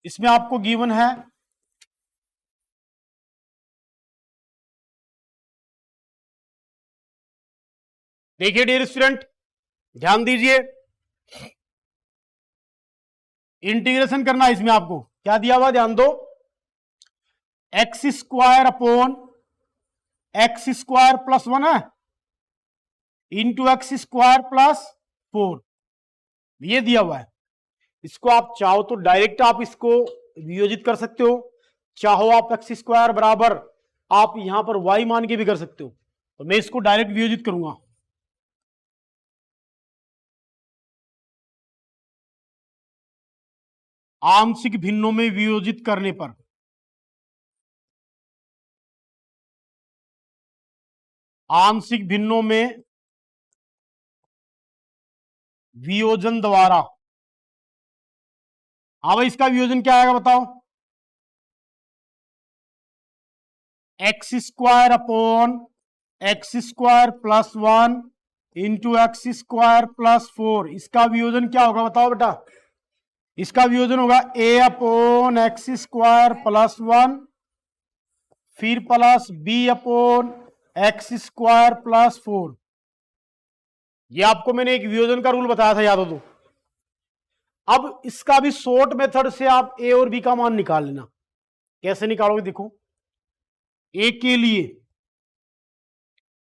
इसमें आपको गिवन है देखिए डियर स्टूडेंट, ध्यान दीजिए, इंटीग्रेशन करना है इसमें आपको। क्या दिया हुआ ध्यान दो, X square upon x square plus 1 है इंटू एक्स स्क्वायर प्लस 4, ये दिया हुआ है। इसको आप चाहो तो डायरेक्ट आप इसको वियोजित कर सकते हो, चाहो आप एक्स स्क्वायर बराबर आप यहां पर वाई मान के भी कर सकते हो। तो मैं इसको डायरेक्ट वियोजित करूंगा। आंशिक भिन्नों में वियोजित करने पर आंशिक भिन्नों में वियोजन द्वारा, हाँ भाई इसका वियोजन क्या आएगा बताओ, x square upon x square plus 1 into x square plus 4, इसका वियोजन क्या होगा बताओ बेटा। इसका वियोजन होगा A upon x square plus 1 फिर plus B upon x square plus 4। ये आपको मैंने एक वियोजन का रूल बताया था, याद हो तो। अब इसका भी शॉर्ट मेथड से आप ए और बी का मान निकाल लेना। कैसे निकालोगे देखो, ए के लिए,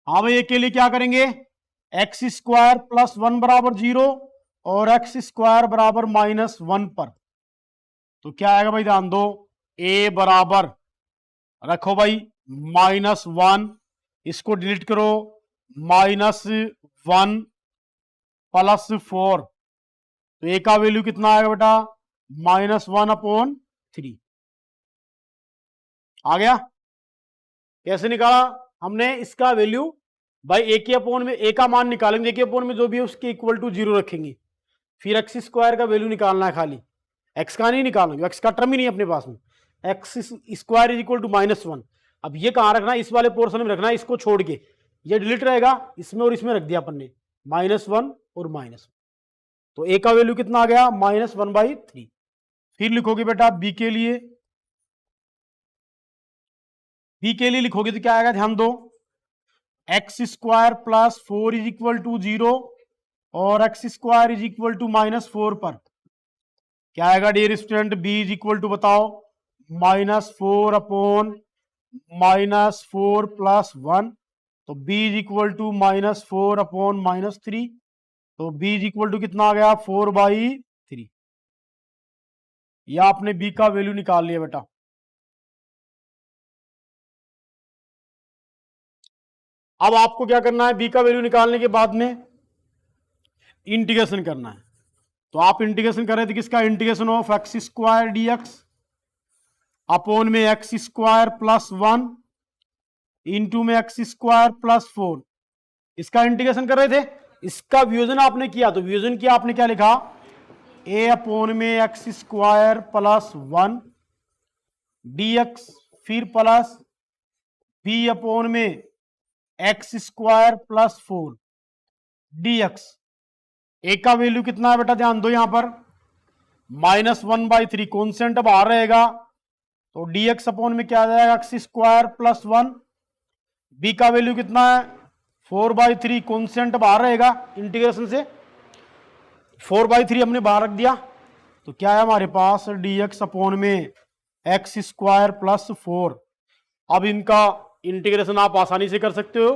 हाँ भाई ए के लिए क्या करेंगे, एक्स स्क्वायर प्लस 1 बराबर 0 और एक्स स्क्वायर बराबर -1 पर। तो क्या आएगा भाई ध्यान दो, ए बराबर रखो भाई -1, इसको डिलीट करो, -1 प्लस 4, तो ए का वैल्यू कितना आएगा बेटा, -1/3 आ गया। कैसे निकाला हमने इसका वैल्यू, भाई ए के अपोन में ए का मान निकालेंगे, ए के अपोन में जो भी है उसके इक्वल टू 0 रखेंगे, फिर एक्स स्क्वायर का वैल्यू निकालना है, खाली एक्स का नहीं निकालना, एक्स का टर्म ही नहीं अपने पास में, X square is equal to -1। अब ये कहाँ रखना है, इस वाले पोर्शन में रखना है, इसको छोड़ के ये डिलीट रहेगा, इसमें और इसमें रख दिया अपन ने -1 और -1, तो ए का वैल्यू कितना आ गया, -1/3। फिर लिखोगे बेटा बी के लिए, बी के लिए लिखोगे तो क्या आएगा ध्यान दो, X square plus 4 is equal to 0 और X square is equal to -4 पर क्या आएगा dear student, B is equal to बताओ -4 अपॉन -4 प्लस 1, तो B is equal to -4 upon -3, तो बी इज इक्वल टू कितना आ गया, 4/3। या आपने बी का वैल्यू निकाल लिया बेटा। अब आपको क्या करना है, बी का वैल्यू निकालने के बाद में इंटीग्रेशन करना है। तो आप इंटीग्रेशन कर रहे थे किसका, integration of X square DX upon में एक्स स्क्वायर प्लस 1 इंटू में एक्स स्क्वायर प्लस 4, इसका इंटीग्रेशन कर रहे थे। इसका वियोजन आपने किया, तो वियोजन किया आपने क्या लिखा, ए अपॉन में एक्स स्क्वायर प्लस 1 डीएक्स फिर प्लस बी अपॉन में एक्स स्क्वायर प्लस 4 डीएक्स। ए का वैल्यू कितना है बेटा, ध्यान दो यहां पर -1/3 कॉन्स्टेंट बाहर रहेगा, तो डीएक्स अपॉन में क्या आ जाएगा, एक्स स्क्वायर प्लस 1। बी का वैल्यू कितना है, 4/3 कॉन्स्टेंट बाहर रहेगा, इंटीग्रेशन से 4/3 हमने बाहर रख दिया, तो क्या है हमारे पास डीएक्स अपॉन में एक्स स्क्वायर प्लस 4। अब इनका इंटीग्रेशन आप आसानी से कर सकते हो,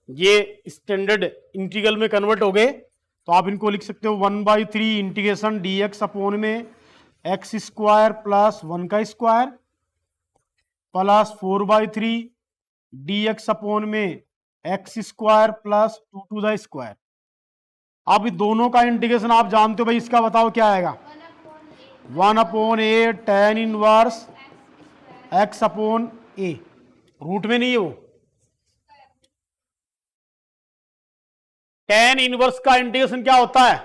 ये स्टैंडर्ड इंटीग्रल में कन्वर्ट हो गए, तो आप इनको लिख सकते हो 1/3 इंटीग्रेशन डीएक्स अपॉन में एक्स स्क्वायर प्लस 1 का स्क्वायर प्लस 4/3 डीएक्स अपॉन में X square plus 2 to the square. अब दोनों का इंटीग्रेशन आप जानते हो भाई, इसका बताओ क्या आएगा, 1/a tan inverse x upon a, root में नहीं है वो, tan इनवर्स का इंटीग्रेशन क्या होता है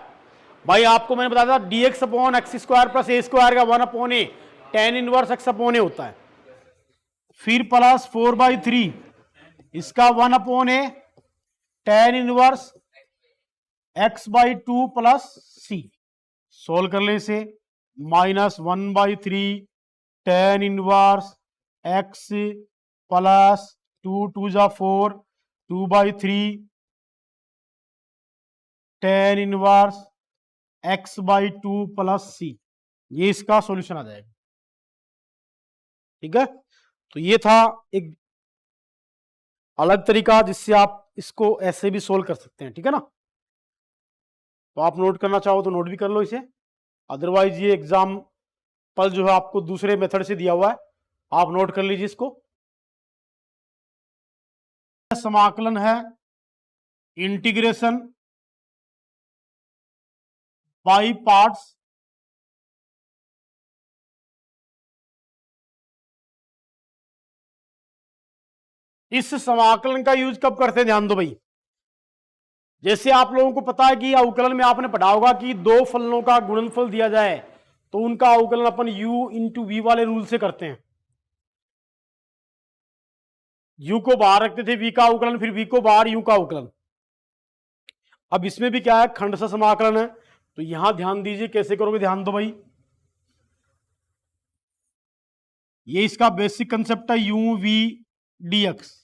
भाई, आपको मैंने बताया था dx upon x square plus a square का 1/a tan inverse x upon a होता है, फिर प्लस 4/3 इसका 1/a tan इनवर्स x/2 प्लस सी। सोल्व कर ले इसे, -1/3 tan इनवर्स x प्लस 2 2 जा 4 2/3 tan इनवर्स x/2 प्लस c। ये इसका सॉल्यूशन आ जाएगा। ठीक है, तो ये था एक अलग तरीका जिससे आप इसको ऐसे भी सोल्व कर सकते हैं। ठीक है ना, तो आप नोट करना चाहो तो नोट भी कर लो इसे, अदरवाइज ये एग्जाम पल जो है आपको दूसरे मेथड से दिया हुआ है, आप नोट कर लीजिए इसको। समाकलन है इंटीग्रेशन बाय पार्ट्स। इस समाकलन का यूज कब करते हैं, ध्यान दो भाई। जैसे आप लोगों को पता है कि अवकलन में आपने पढ़ा होगा कि दो फलनों का गुणनफल दिया जाए तो उनका अवकलन अपन u इंटू वी वाले रूल से करते हैं। u को बाहर रखते थे v का अवकलन, फिर v को बाहर u का अवकलन। अब इसमें भी क्या है, खंडशः समाकलन है, तो यहां ध्यान दीजिए कैसे करोगे, ध्यान दो भाई। ये इसका बेसिक कंसेप्ट है u v dx।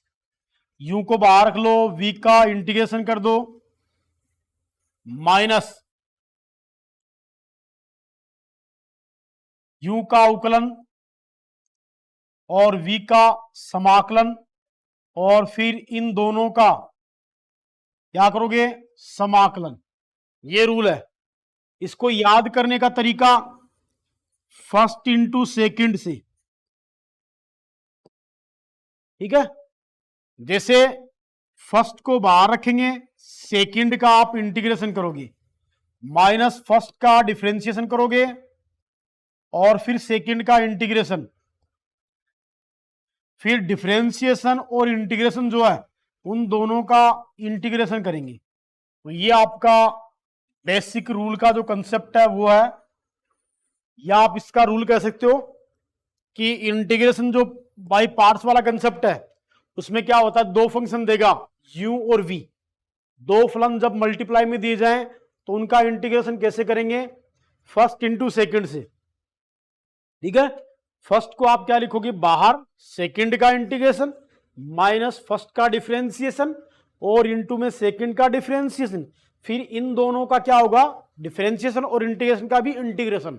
u को बाहर रख लो, v का इंटीग्रेशन कर दो माइनस u का अवकलन और v का समाकलन, और फिर इन दोनों का क्या करोगे, समाकलन। ये रूल है। इसको याद करने का तरीका फर्स्ट इंटू सेकेंड से। ठीक है, जैसे फर्स्ट को बाहर रखेंगे, सेकंड का आप इंटीग्रेशन करोगे, माइनस फर्स्ट का डिफरेंशिएशन करोगे और फिर सेकंड का इंटीग्रेशन, फिर डिफरेंशिएशन और इंटीग्रेशन जो है उन दोनों का इंटीग्रेशन करेंगे। तो ये आपका बेसिक रूल का जो कंसेप्ट है वो है, या आप इसका रूल कह सकते हो कि इंटीग्रेशन जो बाय पार्ट्स वाला कंसेप्ट है उसमें क्या होता है, दो फंक्शन देगा u और v, दो फलन जब मल्टीप्लाई में दिए जाएं तो उनका इंटीग्रेशन कैसे करेंगे, फर्स्ट इंटू सेकेंड से। ठीक है, फर्स्ट को आप क्या लिखोगे बाहर, सेकंड का इंटीग्रेशन माइनस फर्स्ट का डिफरेंशिएशन और इंटू में सेकंड का डिफरेंशिएशन, फिर इन दोनों का क्या होगा, डिफरेंशिएशन और इंटीग्रेशन का भी इंटीग्रेशन।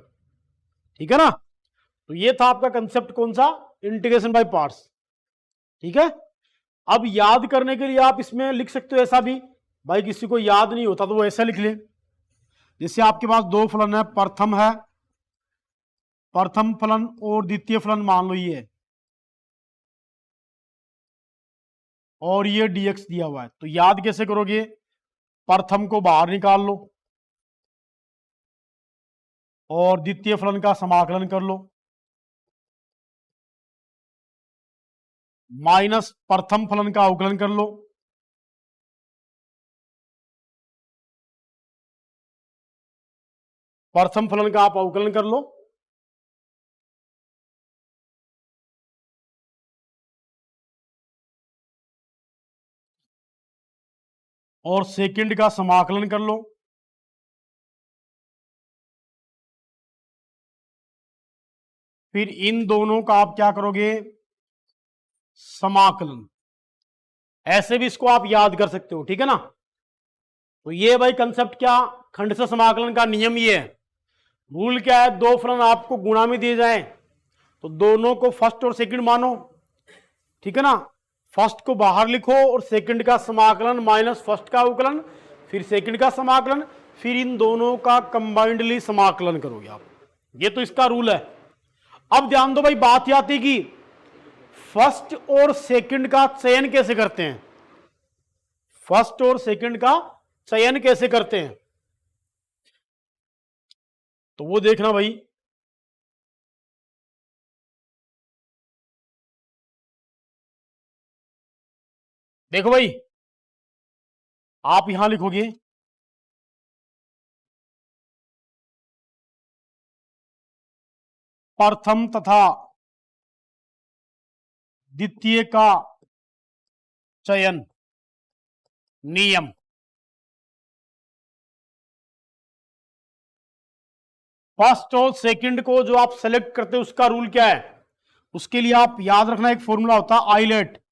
ठीक है ना, तो ये था आपका कंसेप्ट कौन सा, इंटीग्रेशन बाय पार्ट्स। ठीक है, अब याद करने के लिए आप इसमें लिख सकते हो ऐसा भी, भाई किसी को याद नहीं होता तो वो ऐसा लिख ले। जैसे आपके पास दो फलन है, प्रथम फलन और द्वितीय फलन मान लो ये है, और ये dx दिया हुआ है, तो याद कैसे करोगे, प्रथम को बाहर निकाल लो और द्वितीय फलन का समाकलन कर लो, माइनस प्रथम फलन का अवकलन कर लो, प्रथम फलन का आप अवकलन कर लो, और सेकंड का समाकलन कर लो, फिर इन दोनों का आप क्या करोगे, समाकलन। ऐसे भी इसको आप याद कर सकते हो। ठीक है ना, तो ये भाई कंसेप्ट क्या, खंडशः समाकलन का नियम ये है। रूल क्या है, दो फलन आपको गुणा में दिए जाएं तो दोनों को फर्स्ट और सेकंड मानो। ठीक है ना, फर्स्ट को बाहर लिखो और सेकंड का समाकलन माइनस फर्स्ट का अवकलन, फिर सेकंड का समाकलन, फिर इन दोनों का कंबाइंडली समाकलन करोगे आप। ये तो इसका रूल है। अब ध्यान दो भाई, बात यह आती कि फर्स्ट और सेकंड का चयन कैसे करते हैं, फर्स्ट और सेकंड का चयन कैसे करते हैं, तो वो देखना भाई। देखो भाई, आप यहां लिखोगे प्रथम तथा द्वितीय का चयन नियम। फर्स्ट और सेकंड को जो आप सेलेक्ट करते हो उसका रूल क्या है, उसके लिए आप याद रखना एक फॉर्मूला होता है आइलेट।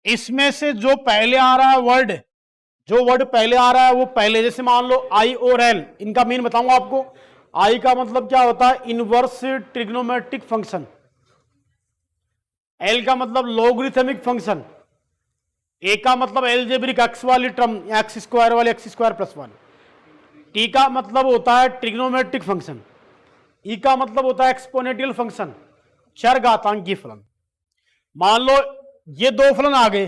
इसमें से जो पहले आ रहा है वर्ड, जो वर्ड पहले आ रहा है वो पहले, जैसे मान लो आई और एल, इनका मीन बताऊंगा आपको। आई का मतलब क्या होता है, इनवर्स ट्रिग्नोमेट्रिक फंक्शन। एल का मतलब लॉगरिथमिक फंक्शन। ए का मतलब एलजेब्रिक एक्स वाली टर्म, एक्स स्क्वायर वाली, x square plus one. T का मतलब होता है ट्रिग्नोमेट्रिक फंक्शन। ई का मतलब होता है एक्सपोनेंशियल फंक्शन, चरघातांकी फलन। मान लो ये दो फलन आ गए,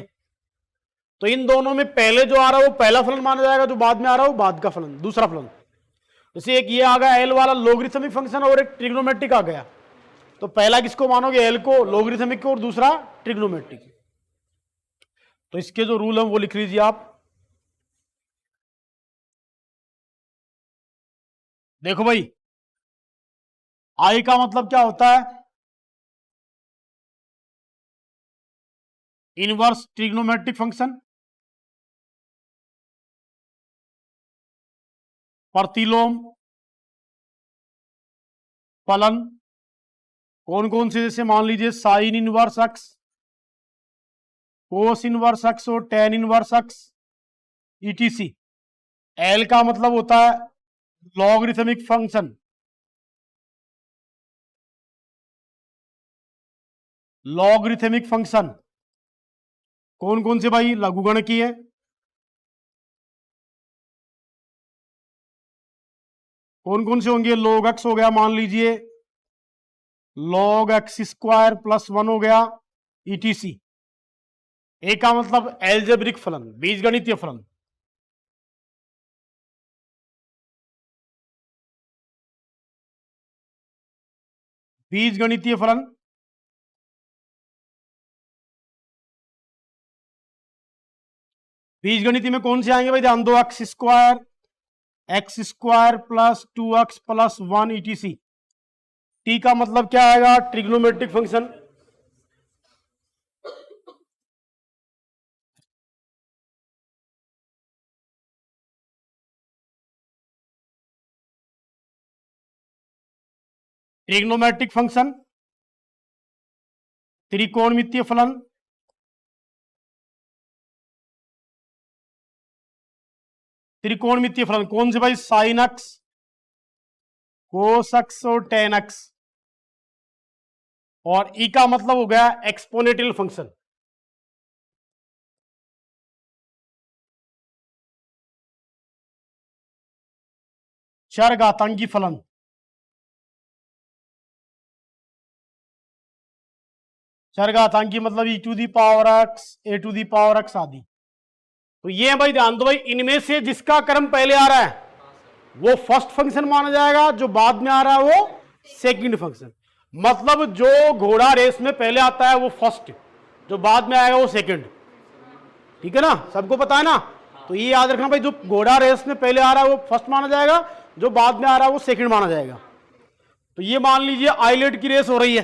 तो इन दोनों में पहले जो आ रहा है वो पहला फलन माना जाएगा, जो बाद में आ रहा है वो बाद का फलन, दूसरा फलन। जैसे एक ये आ गया एल वाला लॉगरिथमिक फंक्शन और एक ट्रिग्नोमेट्रिक आ गया, तो पहला किसको मानोगे, एल को, लॉगरिथमिक को, और दूसरा ट्रिग्नोमेट्रिक। तो इसके जो रूल है वो लिख लीजिए आप। देखो भाई, आई का मतलब क्या होता है, इनवर्स ट्रिग्नोमेट्रिक फंक्शन, प्रतिलोम फलन। कौन कौन से, जैसे मान लीजिए sine inverse x, cos inverse x और tan inverse x, ETC. L का मतलब होता है लॉगरिथमिक फंक्शन, लॉगरिथमिक फंक्शन। कौन कौन से भाई, लघुगणकीय है। कौन कौन से होंगे, लॉग एक्स हो गया, मान लीजिए log x square plus one हो गया, ईटीसी। ए का मतलब एल्जेब्रिक फलन, बीजगणितीय फलन। बीजगणितीय फलन। बीजगणितीय में कौन से आएंगे भाई, ध्यान दो, X square plus two x plus one etc. T का मतलब क्या आएगा, ट्रिग्नोमेट्रिक फंक्शन। ट्रिग्नोमेट्रिक फंक्शन, त्रिकोणमितीय फलन, त्रिकोणमितीय फलन कौन से भाई, साइन एक्स, कोस एक्स और टेन एक्स। और ई का मतलब हो गया एक्सपोनेंशियल फंक्शन। चरघातांकी फलन। चरघातांकी मतलब e to the power x, a to the power x आदि। तो ये भाई ध्यान दो भाई, इनमें से जिसका क्रम पहले आ रहा है वो फर्स्ट फंक्शन माना जाएगा, जो बाद में आ रहा है वो सेकंड फंक्शन। मतलब जो घोड़ा रेस में पहले आता है वो फर्स्ट, जो बाद में आएगा वो सेकंड। ठीक है ना, सबको पता है ना। तो ये याद रखना भाई, जो घोड़ा रेस में पहले आ रहा है वो फर्स्ट माना जाएगा, जो बाद में आ रहा है वो सेकंड माना जाएगा। तो ये मान लीजिए आइलेट की रेस हो रही है,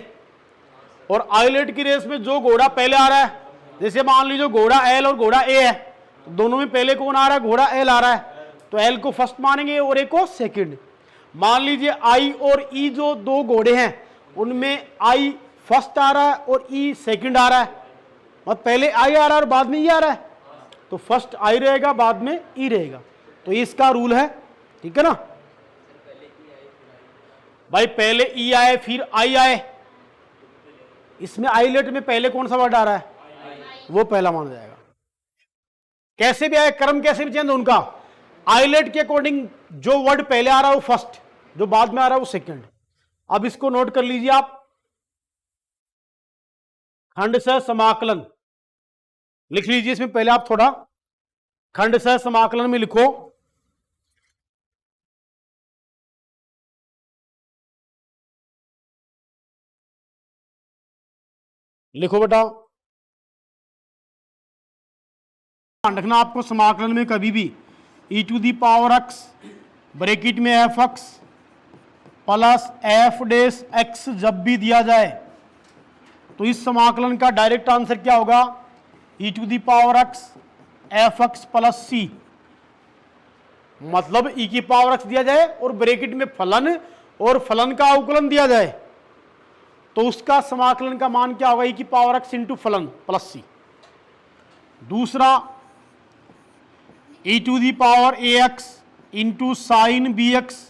और आइलेट की रेस में जो घोड़ा पहले आ रहा है, जैसे मान लीजिए घोड़ा एल और घोड़ा ए है, तो दोनों में पहले कौन आ रहा है, घोड़ा एल आ रहा है, तो एल को फर्स्ट मानेंगे और ए को सेकंड। मान लीजिए आई और ई जो दो घोड़े हैं, उनमें आई फर्स्ट आ रहा है और ई सेकंड आ रहा है, मतलब पहले आई आ रहा है और बाद में ई आ रहा है, तो फर्स्ट आई रहेगा, बाद में ई रहेगा। तो ये इसका रूल है, ठीक है ना भाई। पहले ई आए फिर आई आए, इसमें आइलेट में पहले कौन सा वर्ड आ रहा है, वो पहला माना जाएगा। कैसे भी आए, क्रम कैसे भी चेंज उनका, आइलेट के अकॉर्डिंग जो वर्ड पहले आ रहा है वो फर्स्ट, जो बाद में आ रहा है वो सेकंड। अब इसको नोट कर लीजिए आप, खंड सह समाकलन लिख लीजिए। इसमें पहले आप थोड़ा खंड सह समाकलन में लिखो, लिखो बेटा। ध्यान रखना आपको, समाकलन में कभी भी e to the power x bracket में f x plus f dash x जब भी दिया जाए, तो इस समाकलन का डायरेक्ट आंसर क्या होगा, e to the power x f x plus c, मतलब ई की पावर एक्स दिया जाए और ब्रैकेट में फलन और फलन का अवकलन दिया जाए, तो उसका समाकलन का मान क्या होगा, ई की पावर एक्स इंटू फलन प्लस सी। दूसरा e to the power a x into sine b x,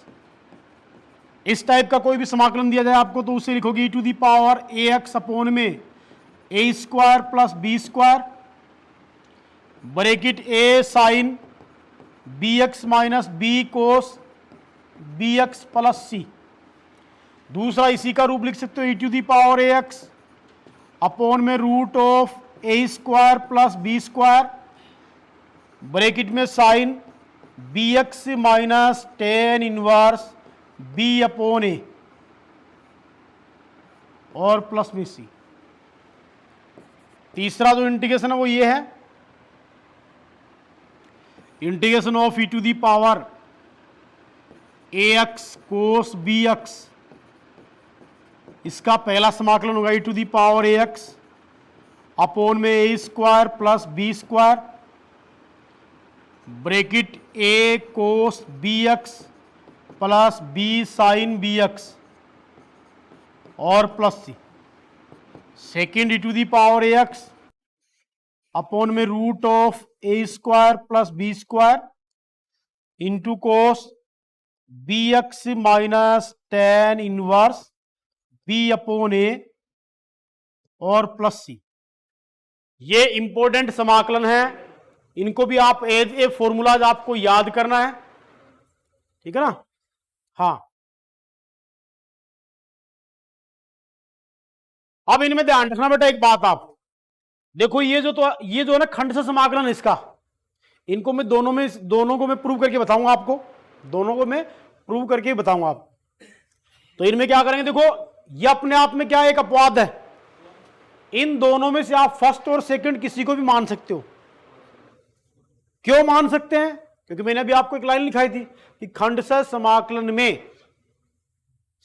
इस टाइप का कोई भी समाकलन दिया जाए आपको तो उसे लिखोगे e to the power a x upon में a square plus b square, bracket a sine b x minus b cos b x plus c. दूसरा इसी का रूप लिख सकते हो e to the power a x upon में root of a square plus b square, bracket में sine b x minus tan inverse b upon a और प्लस में सी। तीसरा जो इंटीग्रेशन है वो ये है, integration of e to the power a x cos b x, इसका पहला समाकलन होगा e to the power a x upon में a square plus b square, bracket a cos b x plus b sine b x और plus c. Second e to the power a x upon में root of a square plus b square into cos b x minus tan inverse b upon a और plus सी। ये important समाकलन है, इनको भी आप as a formulas आपको याद करना है, ठीक है ना। हाँ, अब इनमें ध्यान रखना बेटा एक बात, आप देखो ये जो है ना खंड से समाकलन, इसका इनको मैं दोनों को मैं प्रूव करके बताऊंगा आपको, दोनों को मैं प्रूव करके बताऊंगा आप। तो इनमें क्या करेंगे, देखो ये अपने आप में क्या एक अपवाद है, इन दोनों में से आप फर्स्ट और सेकंड किसी को भी मान सकते हो। क्यों मान सकते हैं, क्योंकि मैंने अभी आपको एक लाइन लिखाई थी कि खंडशः समाकलन में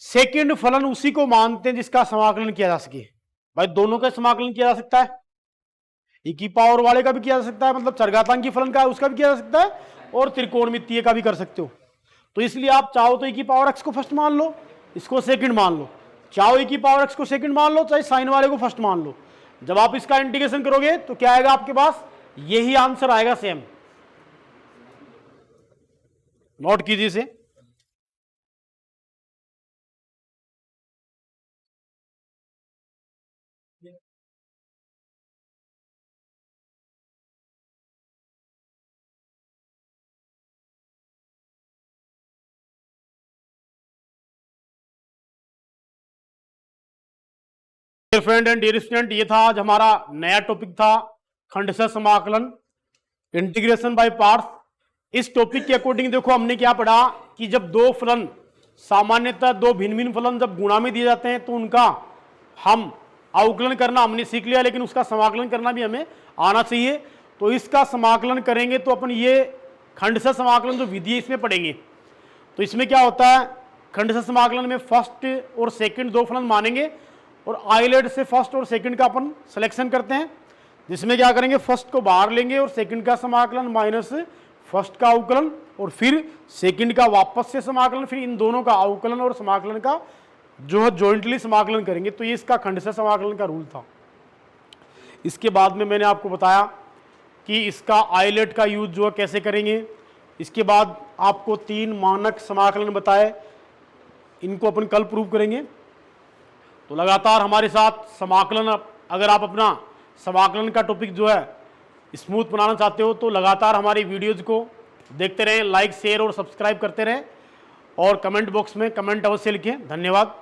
सेकंड फलन उसी को मानते हैं जिसका समाकलन किया जा सके। भाई दोनों का समाकलन किया जा सकता है, ई की पावर वाले का भी किया जा सकता है, मतलब चरघातांकी फलन का उसका भी किया जा सकता है, और त्रिकोणमितीय का भी कर सकते हो। तो इसलिए आप चाहो तो ई की पावर एक्स को फर्स्ट मान लो, इसको सेकंड मान लो, चाहो ई की पावर एक्स को सेकंड मान लो, चाहे साइन वाले को फर्स्ट मान लो। जब आप इसका इंटीग्रेशन करोगे तो क्या आएगा आपके पास, यही आंसर आएगा सेम। नोट कीजिए इसे। Dear friend and dear student, ये था आज हमारा नया टॉपिक था खंडशः समाकलन, इंटीग्रेशन बाय पार्ट्स। इस टॉपिक के अकॉर्डिंग देखो हमने क्या पढ़ा कि जब दो फलन, सामान्यतः दो भिन्न भिन्न फलन जब गुणा में दिए जाते हैं तो उनका हम अवकलन करना हमने सीख लिया, लेकिन उसका समाकलन करना भी हमें आना चाहिए। तो इसका समाकलन करेंगे तो अपन ये खंडशः समाकलन जो विधि है इसमें पढ़ेंगे। तो इसमें क्या होता है, खंडशः समाकलन में फर्स्ट और सेकंड दो फलन मानेंगे और आइलेट से फर्स्ट और सेकंड का अपन सिलेक्शन करते हैं, जिसमें क्या करेंगे, फर्स्ट को बाहर लेंगे और सेकंड का समाकलन माइनस फर्स्ट का अवकलन और फिर सेकंड का वापस से समाकलन, फिर इन दोनों का अवकलन और समाकलन का जो है जॉइंटली समाकलन करेंगे। तो ये इसका खंडशः समाकलन का रूल था। इसके बाद में मैंने आपको बताया कि इसका आइलेट का यूज जो है कैसे करेंगे। इसके बाद आपको 3 मानक समाकलन बताए, इनको अपन कल प्रूव करेंगे। तो लगातार हमारे साथ समाकलन, अगर आप अपना समाकलन का टॉपिक जो है स्मूथ बनाना चाहते हो तो लगातार हमारी वीडियोज़ को देखते रहें, लाइक शेयर और सब्सक्राइब करते रहें और कमेंट बॉक्स में कमेंट अवश्य लिखें। धन्यवाद।